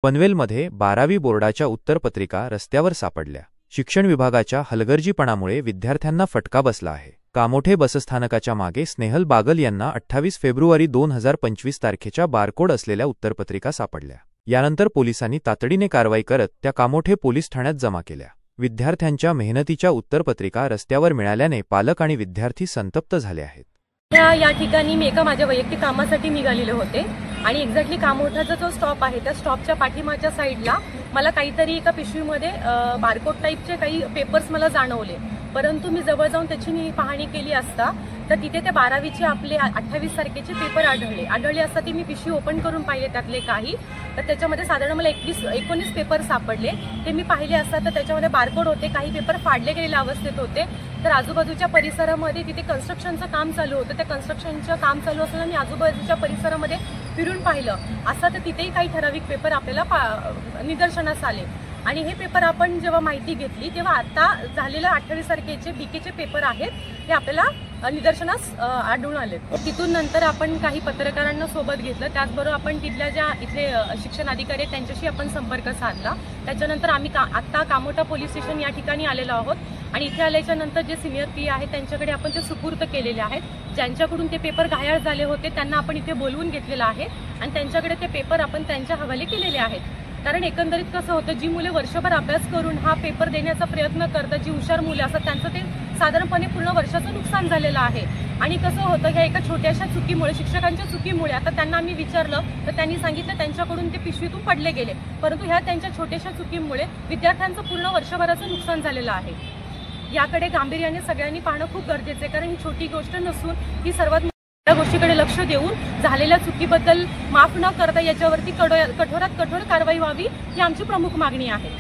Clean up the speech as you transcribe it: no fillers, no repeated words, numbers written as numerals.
पनवेलमध्ये 12वी बोर्डाच्या उत्तरपत्रिका रस्त्यावर सापडल्या। शिक्षण विभागाच्या हलगर्जीपणामुळे विद्यार्थ्यांना फटका बसला आहे। कामोठे बसस्थानकाच्या मागे स्नेहल बागल यांना 28 फेब्रुवारी 2025 तारखेच्या बारकोड असलेल्या उत्तरपत्रिका सापडल्या। यानंतर पोलिसांनी तातडीने कारवाई करत त्या कामोठे पोलीस ठाण्यात जमा केल्या। विद्यार्थ्यांच्या मेहनतीच्या उत्तरपत्रिका रस्त्यावर मिळाल्याने पालक आणि विद्यार्थी संतप्त झाले आहेत। या ठिकाणी मी एका माझ्या वैयक्तिक कामासाठी निघालेले होते आणि एक्झॅक्टली कामोठाचा जो स्टॉप आहे त्या स्टॉपच्या पाठीमागच्या साईडला मला काहीतरी एका पिशवीमध्ये बारकोड टाईपचे काही पेपर्स मला जाणवले, परंतु मी जवळ जाऊन त्याची मी पाहणी केली असता तर तिथे ते 12वीचे आपले 28 तारखेचे पेपर आढळले असता ती मी पिशवी ओपन करून पाहिले त्यातले काही, तर त्याच्यामध्ये साधारण मला 19 पेपर सापडले। ते मी पाहिले असता तर त्याच्यामध्ये बारकोड होते, काही पेपर फाडले गेलेल्या अवस्थेत होते। तर आजूबाजूच्या परिसरामध्ये तिथे कन्स्ट्रक्शनचं काम चालू होतं, त्या कन्स्ट्रक्शनचं काम चालू असताना मी आजूबाजूच्या परिसरामध्ये फिरून पाहिलं असता तर तिथेही काही ठराविक पेपर आपल्याला निदर्शनास आले। आणि हे पेपर आपण जेव्हा माहिती घेतली तेव्हा आता झालेले 28 तारखेचे बीकेचे पेपर आहेत हे आपल्याला निदर्शनास आढळून आले। तिथून नंतर आपण काही पत्रकारांना सोबत घेतलं, त्याचबरोबर आपण तिथल्या ज्या इथले शिक्षण अधिकारी आहेत त्यांच्याशी आपण संपर्क साधला। त्याच्यानंतर आम्ही आता कामोठा पोलीस स्टेशन या ठिकाणी आलेलो आहोत आणि इथे आल्याच्या नंतर जे सिनियर पी आहेत त्यांच्याकडे आपण ते सुपूर्द केलेले आहेत। ज्यांच्याकडून ते पेपर घायाळ झाले होते त्यांना आपण इथे बोलवून घेतलेलं आहे आणि त्यांच्याकडे ते पेपर आपण त्यांच्या हवाले केलेले आहेत। कारण एकंदरीत कसं होतं, जी मुले वर्षभर अभ्यास करून हा पेपर देण्याचा प्रयत्न करतात, जी हुशार मुले असतात त्यांचं ते साधारणपणे पूर्ण वर्षाचं नुकसान झालेलं आहे। आणि कसं होतं, ह्या एका छोट्याशा चुकीमुळे, शिक्षकांच्या चुकीमुळे, आता त्यांना आम्ही विचारलं तर त्यांनी सांगितलं त्यांच्याकडून ते पिशवीतून पडले गेले, परंतु ह्या त्यांच्या छोट्याशा चुकीमुळे विद्यार्थ्यांचं पूर्ण वर्षभराचं नुकसान झालेलं आहे। याकडे गांभीर्याने सगळ्यांनी पाहणं खूप गरजेचं आहे, कारण ही छोटी गोष्ट नसून ही सर्वात या गोष्टीकडे लक्ष देऊन झालेल्या चुकीबद्दल माफ न करता याच्यावरती कठोरात कठोर कारवाई व्हावी ही आमची प्रमुख मागणी आहे।